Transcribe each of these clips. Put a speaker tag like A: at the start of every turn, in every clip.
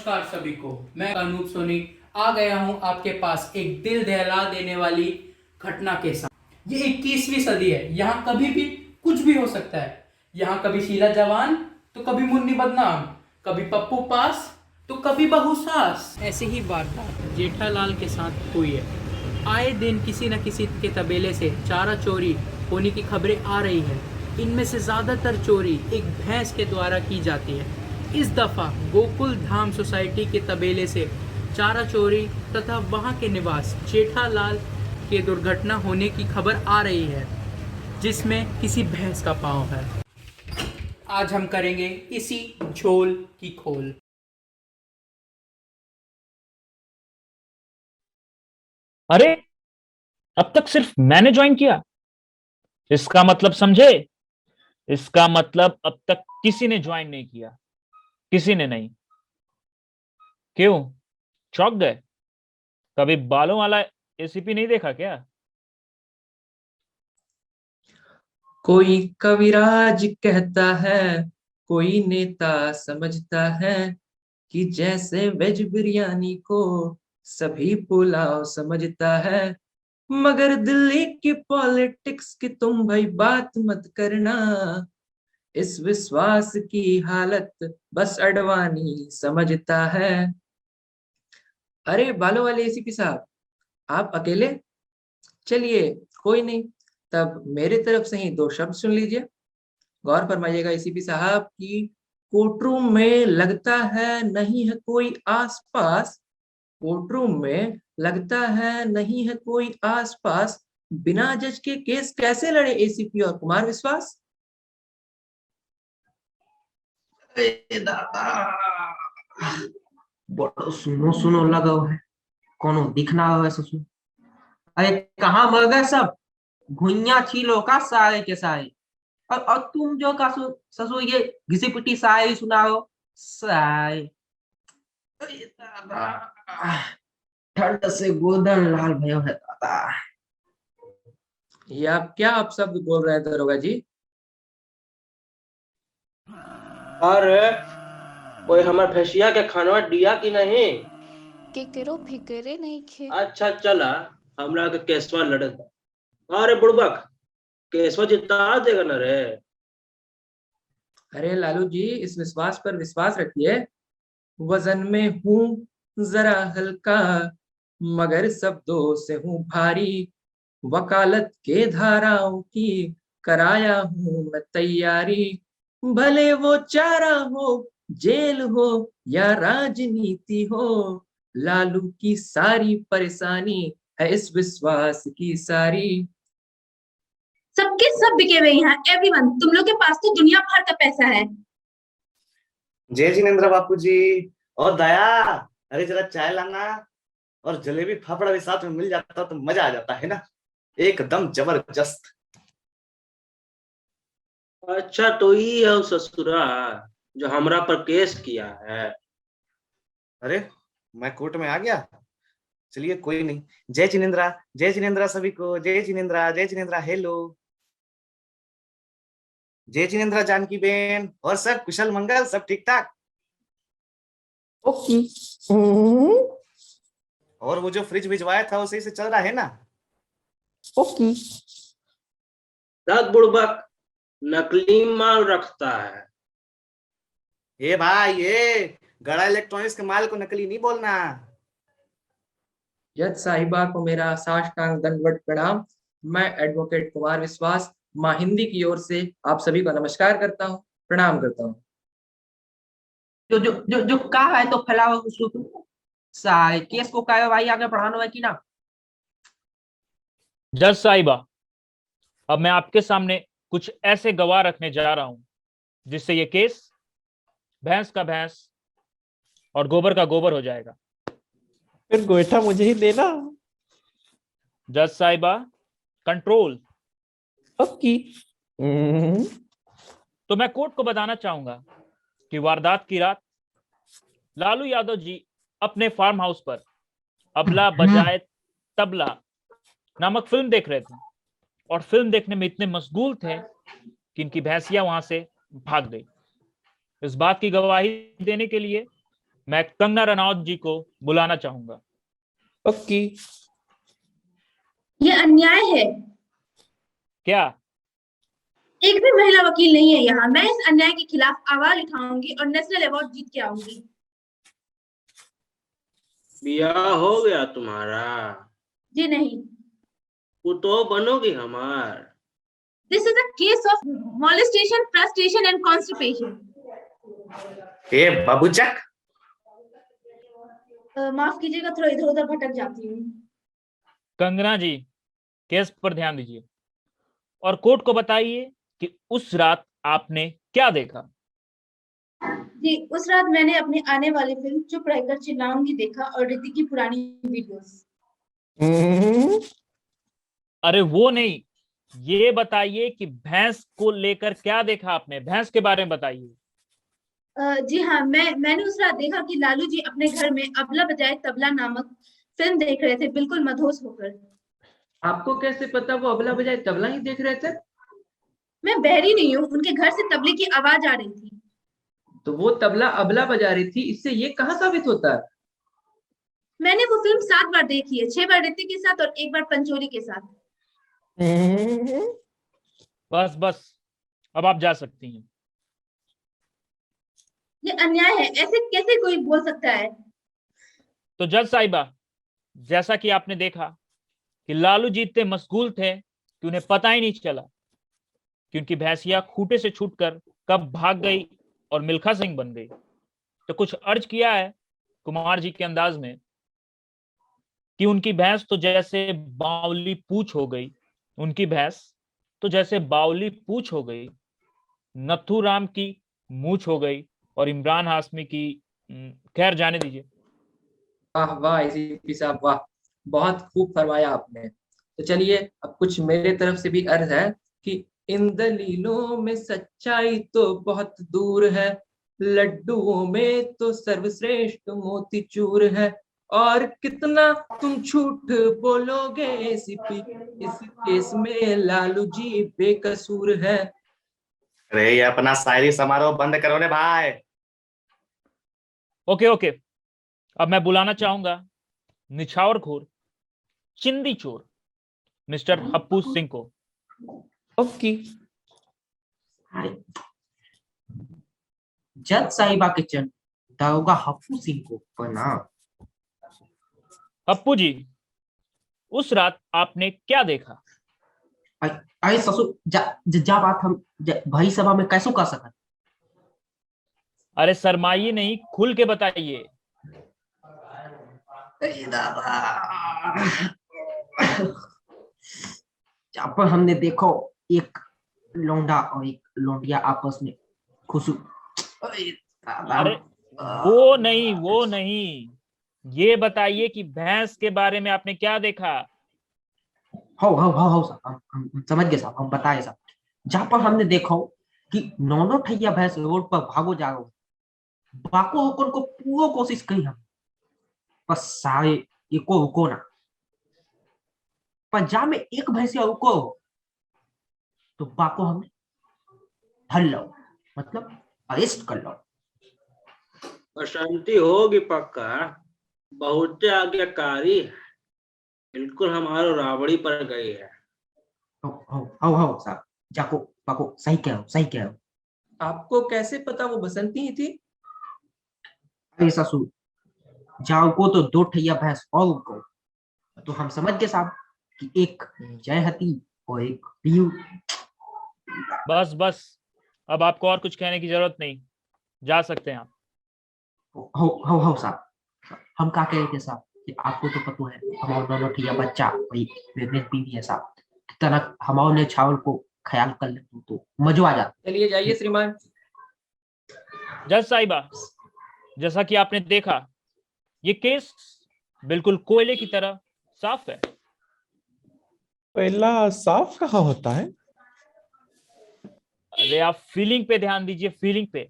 A: नमस्कार सभी को। मैं अनूप सोनी आ गया हूं आपके पास एक दिल दहला देने वाली घटना के साथ। ये 21वीं सदी है, यहाँ कभी भी कुछ भी हो सकता है। यहाँ कभी शीला जवान तो कभी मुन्नी बदनाम, कभी पप्पू पास तो कभी बहू सास। ऐसे ही वारदात जेठालाल के साथ हुई है। आए दिन किसी न किसी के तबेले से चारा चोरी होने की खबरें आ रही है। इनमें से ज्यादातर चोरी एक भैंस के द्वारा की जाती है। इस दफा गोकुल धाम सोसाइटी के तबेले से चारा चोरी तथा वहां के निवास जेठालाल के दुर्घटना होने की खबर आ रही है, जिसमें किसी भैंस का पांव है। आज हम करेंगे इसी झोल की खोल।
B: अरे, अब तक सिर्फ मैंने ज्वाइन किया। इसका मतलब समझे? इसका मतलब अब तक किसी ने ज्वाइन नहीं किया। किसी ने नहीं। क्यों? चौंक गए? कभी बालों वाला एसीपी नहीं देखा क्या?
C: कोई कविराज कहता है, कोई नेता समझता है कि जैसे वेज बिरयानी को सभी पुलाव समझता है। मगर दिल्ली की पॉलिटिक्स की तुम भाई बात मत करना। इस विश्वास की हालत बस अडवाणी समझता है। अरे बालों वाले एसीपी साहब, आप अकेले? चलिए, कोई नहीं। तब मेरे तरफ से ही दो शब्द सुन लीजिए। गौर फरमाइएगा एसीपी साहब की कोर्टरूम में लगता है नहीं है कोई आसपास। कोर्टरूम में लगता है नहीं है कोई आसपास। बिना जज के केस कैसे लड़े एसीपी और कुमार विश्वास?
D: अरे दादा, बड़ो सुनो सुनो लगा है। कोनो दिखना हो ऐसा सुन। अरे कहाँ मर गए सब? घुइया छीलो का सारे के सारे। और तुम जो का ससुर ये घिसी पिटी शायरी सुनाओ सारे। अरे दादा, ठंड से गोदन लाल भयो है दादा।
C: ये आप क्या आप शब्द बोल रहे थे दरोगा जी?
D: अरे कोई हमार भैंसिया के खानवा दिया कि नहीं?
E: केकरो फिकरे नइखे।
D: अच्छा चला, हमरा के केसवा लड़त बा। अरे बुड़बक, केसवा जिता देगा ना रे।
C: अरे लालू जी, इस विश्वास पर विश्वास रखिए। वजन में हूँ जरा हल्का, मगर शब्दों से हूँ भारी। वकालत के धाराओं की कराया हूँ मैं तैयारी। भले वो चारा हो, जेल हो या राजनीति हो, लालू की सारी परेशानी है इस विश्वास की सारी।
F: सबके सब बिके हुए यहाँ एवरीवन। तुम लोग के पास तो दुनिया भर का पैसा है।
G: जय जिनेन्द्र बापू जी। और दया, अरे जरा चाय लाना। और जलेबी फाफड़ा भी साथ में मिल जाता तो मजा आ जाता है ना, एकदम जबरदस्त।
D: अच्छा तो ही है उस ससुरा जो हमरा पर केस किया है।
G: अरे मैं कोर्ट में आ गया। चलिए कोई नहीं। जय जिनेन्द्रा, जय जिनेन्द्रा सभी को। जय जिनेन्द्रा, जय जिनेन्द्रा। हेलो जय जिनेन्द्रा, जानकी बेन और सब कुशल मंगल, सब ठीक ठाक?
C: ओके।
G: और वो जो फ्रिज भिजवाया था वो सही से चल रहा है ना?
C: ओके।
D: दग बुड़बक नकली माल रखता है।
G: ये भाई, ये गड़ा इलेक्ट्रॉनिक्स के माल को नकली नहीं बोलना।
C: जज साहिबा को मेरा साष्टांग दंडवत प्रणाम। मैं एडवोकेट कुमार विश्वास माहिंदी की ओर से आप सभी को नमस्कार करता हूँ, प्रणाम करता हूँ।
D: जो जो जो जो का है तो फैलाओ उसको तुम। सारे केस को कार्यवाही आगे बढ़ाना है कि ना?
B: जज साहिबा, अब मैं आपके सामने कुछ ऐसे गवाह रखने जा रहा हूं जिससे ये केस भैंस का भैंस और गोबर का गोबर हो जाएगा।
H: फिर गोईठा मुझे ही देना।
B: जज साहिबा, कंट्रोल।
H: ओके।
B: तो मैं कोर्ट को बताना चाहूंगा कि वारदात की रात लालू यादव जी अपने फार्म हाउस पर अबला बजाए तबला नामक फिल्म देख रहे थे और फिल्म देखने में इतने मशगूल थे कि इनकी भैंसिया वहां से भाग गई। इस बात की गवाही देने के लिए मैं कंगना रनौत जी को बुलाना चाहूंगा।
H: ओके।
F: ये अन्याय है।
B: क्या?
F: एक भी महिला वकील नहीं है यहाँ। मैं इस अन्याय के खिलाफ आवाज उठाऊंगी और नेशनल अवार्ड जीत के आऊंगी।
I: ब्याह हो गया तुम्हारा?
F: जी नहीं।
I: वो तो बनोगी हमार।
F: This is a case of molestation, frustration and constipation.
G: ए बाबूचक,
F: माफ कीजिएगा, थोड़ा इधर उधर भटक जाती हूँ।
B: कंगना जी, केस पर ध्यान दीजिए और कोर्ट को बताइए कि उस रात आपने क्या देखा।
F: जी, उस रात मैंने अपनी आने वाली फिल्म चुप रहकर चिल्लाऊंगी देखा और ऋतिक की पुरानी वीडियोस।
B: अरे वो नहीं, ये बताइए कि भैंस को लेकर क्या देखा आपने, भैंस के बारे में बताइए।
F: जी हाँ, मैंने उस रात देखा कि लालू जी अपने घर में अबला बजाए तबला नामक फिल्म देख रहे थे, बिल्कुल मदहोश होकर।
C: आपको कैसे पता वो अबला बजाए तबला ही देख रहे थे?
F: मैं बहरी नहीं हूँ, उनके घर से तबले की आवाज आ रही थी।
C: तो वो तबला अबला बजा रही थी, इससे ये कहाँ साबित होता है?
F: मैंने वो फिल्म 7 बार देखी है, 6 बार ऋतिक के साथ और 1 बार पंचोली के साथ।
B: बस बस, अब आप जा सकती हैं।
F: ये अन्याय है, ऐसे कैसे कोई बोल सकता है?
B: तो जज साहिबा, जैसा कि आपने देखा कि लालू जी इतने मशगूल थे कि उन्हें पता ही नहीं चला कि उनकी भैंसिया खूंटे से छूटकर कब भाग गई और मिल्खा सिंह बन गई। तो कुछ अर्ज किया है कुमार जी के अंदाज में कि उनकी भैंस तो जैसे बावली पूछ हो गई, उनकी भैंस तो जैसे बावली पूछ हो गई, नथुराम की मूछ हो गई और इमरान हाशमी की खैर जाने दीजिए।
C: वाह वाह एसीपी साहब, वाह, बहुत खूब फरमाया आपने। तो चलिए, अब कुछ मेरे तरफ से भी अर्ज है कि इन दलीलों में सच्चाई तो बहुत दूर है, लड्डुओं में तो सर्वश्रेष्ठ मोतीचूर है, और कितना तुम झूठ बोलोगे एसीपी, इस केस में लालू जी बेकसूर है।
G: अरे ये अपना शायरी समारोह बंद करो रे भाई।
B: ओके ओके, अब मैं बुलाना चाहूंगा निछावरखोर चिंदी चोर मिस्टर हप्पू सिंह को।
H: ओके।
D: जज साहिबा के चरण दारोगा हप्पू सिंह को प्रणाम।
B: हप्पू जी, उस रात आपने क्या देखा?
D: अरे ससुर, जा बात हम भाई सभा में कैसे कर सकते?
B: अरे शर्माइए नहीं, खुल के बताइए।
D: जहाँ पर हमने देखो एक लौंडा और एक लौंडिया आपस में खुशू।
B: अरे वो नहीं, वो नहीं, ये बताइए कि भैंस के बारे में आपने क्या देखा।
D: हो साहब, हम समझ गए साहब, हम बताए साहब। जहाँ पर हमने देखो कि नौनो ठैया भैंस रोड पर भागो जा रहे, बाको होकर को पूरा कोशिश करी हम, बस सारे एको रुको ना। पर जा में एक भैंसिया रुको तो बाको हमें धर लो, मतलब अरेस्ट कर लो।
I: अशांति होगी पक्का, बहुत आज्ञाकारी है, बिल्कुल हमारो रावड़ी पर गई है।
D: हो साहब, जाको पाको सही कह रहे हो, सही कह रहे हो।
C: आपको कैसे पता वो बसंती ही थी?
D: अरे ससुर, जाओ को तो 2 ठैया भैंस और उनको, तो हम समझ गए साहब कि एक जयहती और एक पीयू।
B: बस बस, अब आपको और कुछ कहने की जरूरत नहीं, जा सकते हैं आप।
D: हो साहब, हम क्या कह रहे थे साहब कि आपको तो पता है हमारे दोनों ठैया बच्चा वही प्रेग्नेंट बीवी है साहब, तरह हमारे ने छावल को ख्याल कर ले तो मजा आ जाता।
C: चलिए जाइए श्रीमान।
B: जज साहिबा, जैसा कि आपने देखा, ये केस बिल्कुल कोयले की तरह साफ है।
H: पहला साफ कहाँ होता है?
B: अरे आप फीलिंग पे ध्यान दीजिए, फीलिंग पे।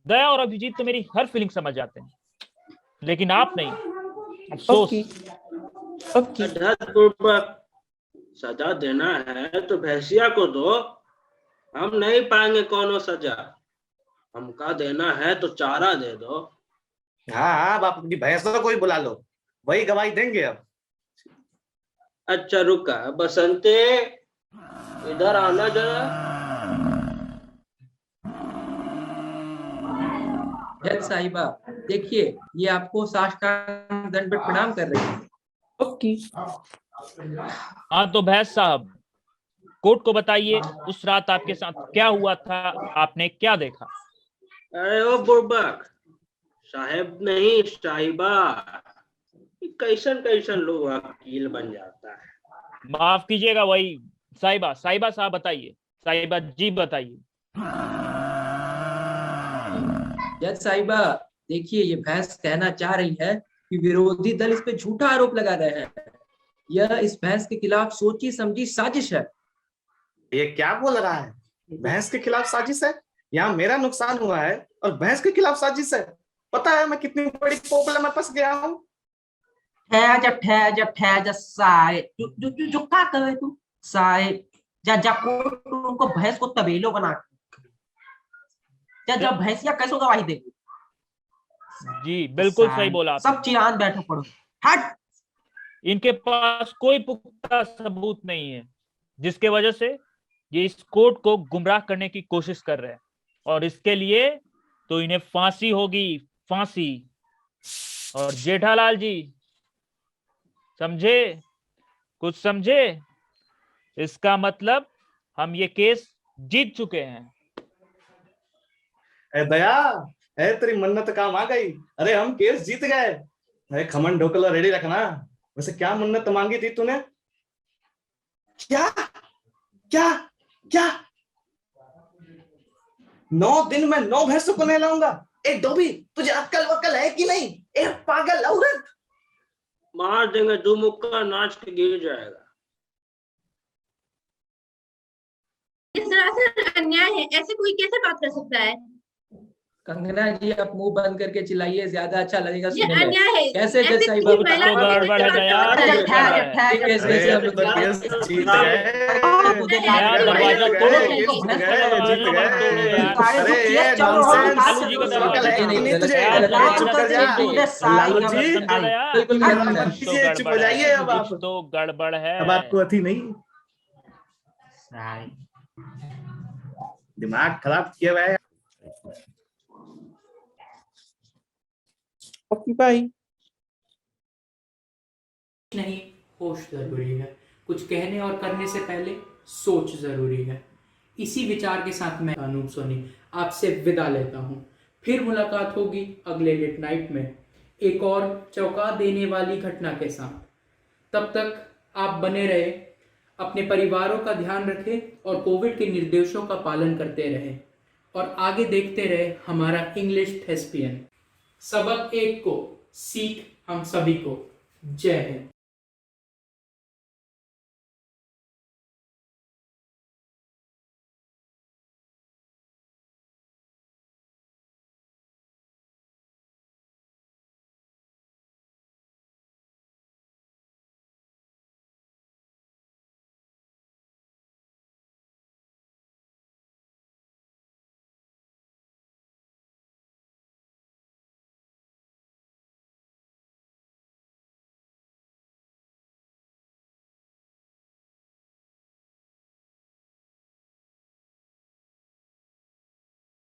B: दया और अभिजीत तो मेरी हर फीलिंग समझ जाते हैं, लेकिन आप नहीं। अफसोस।
H: ओके।
I: पूर्वक सजा देना है तो भैंसिया को दो, हम नहीं पाएंगे कोनो सजा। हमका देना है तो चारा दे दो,
G: हाँ हाँ, आप अपनी भैंसों को ही बुला लो, वही गवाही देंगे अब।
I: अच्छा रुका, बसंते इधर आना जरा।
C: जज साहिबा, देखिए ये आपको साष्टांग दंडवत प्रणाम कर रही है।
H: ओके।
B: हाँ तो भैंस साहब, कोर्ट को बताइए उस रात आपके साथ क्या हुआ था, आपने क्या देखा?
I: अरे ओ बुड़बक, साहेब नहीं साहिबा, कैसन कैसन लोग वकील बन जाता है।
B: माफ कीजिएगा, वही साहिबा। साहिबा साहब बताइए, साहिबा जी बताइए।
C: जज साहिबा, देखिए ये भैंस कहना चाह रही है कि विरोधी दल इस पे झूठा आरोप लगा रहे हैं। यह इस भैंस के खिलाफ सोची समझी साजिश है।
G: ये क्या बोल रहा है? भैंस के खिलाफ साजिश है? यहाँ मेरा नुकसान हुआ है और भैंस के खिलाफ साजिश है? पता है मैं कितनी बड़ी प्रॉब्लम में फंस गया हूँ।
D: ठहर जा सारे, जो क्या कर रहे तू सारे? जा जा कोर्ट उनको भैंस को तबेलो बना के। जा जा भैंसिया कैसे गवाही देगी?
B: जी बिल्कुल सही बोला आपने।
D: सब चिरान बैठो पड़ो। हट।
B: इनके पास कोई पुख्ता सबूत नहीं है, जिसके वजह से ये इस कोर्ट को गुमराह करने की कोशिश कर रहे हैं, और इसके लिए तो इन्हें फांसी होगी, फांसी। और जेठालाल जी, समझे? कुछ समझे? इसका मतलब हम ये केस जीत चुके हैं।
G: ए दया, ए तेरी मन्नत काम आ गई। अरे हम केस जीत गए। अरे खमन ढोकला रेडी रखना। वैसे क्या मन्नत मांगी थी तूने? क्या क्या क्या? 9 दिन में 9 भैंसों को नहलाऊंगा? ए डोबी, तुझे अक्ल वक्ल है कि नहीं? ए पागल औरत।
I: मार देंगे, दो मुक्का नाच के गिर जाएगा।
F: इस तरह से अन्याय है, ऐसे कोई कैसे बात कर सकता है?
C: कंगना जी, आप मुंह बंद करके चिल्लाइए, ज्यादा अच्छा लगेगा
F: ये
C: सुनने में।
F: अन्याय है।
C: कैसे जज
F: ऐसे
C: साहिबा?
F: किसी महिला
B: तो
F: को कैसे
B: गड़बड़ है
F: बात
B: दया,
F: कर
B: तो
F: सकता है?
B: गड़बड़ है।
C: ठीक है,
G: अरे
C: जैसे हम
G: तो
C: लोग
G: केस जीत गए।
B: दया, दरवाजा तोड़ो,
G: जीत गए,
B: दरवाजा
G: जीत
B: मत तोड़ो
G: गए।
B: यार।
G: अरे
D: केस चल रहा है,
B: लालू जी का दरवाजा
G: है कि नहीं तुझे?
B: यार, दरवाजा
G: चुप कर जा।
B: तोड़ो।
G: लालू जी,
B: समझे दया?
C: बिल्कुल
G: हट,
C: गड़बड़ है।
G: मत कीजिए, चुप हो जाइए अब आप।
B: कुछ तो गड़बड़ है।
G: अब आपको अथी नहीं, दिमाग खराब किया हुआ है।
H: Okay bye.
A: नहीं, होश जरूरी है। कुछ कहने और करने से पहले सोच जरूरी है। इसी विचार के साथ मैं अनूप सोनी आपसे विदा लेता हूँ। फिर मुलाकात होगी अगले लेट नाइट में एक और चौंका देने वाली घटना के साथ। तब तक आप बने रहे, अपने परिवारों का ध्यान रखें और कोविड के निर्देशों का पालन करते रहें, और आगे देखते रहे हमारा इंग्लिश थेस्पियन। सबक एक को सीख हम सभी को। जय हिंद।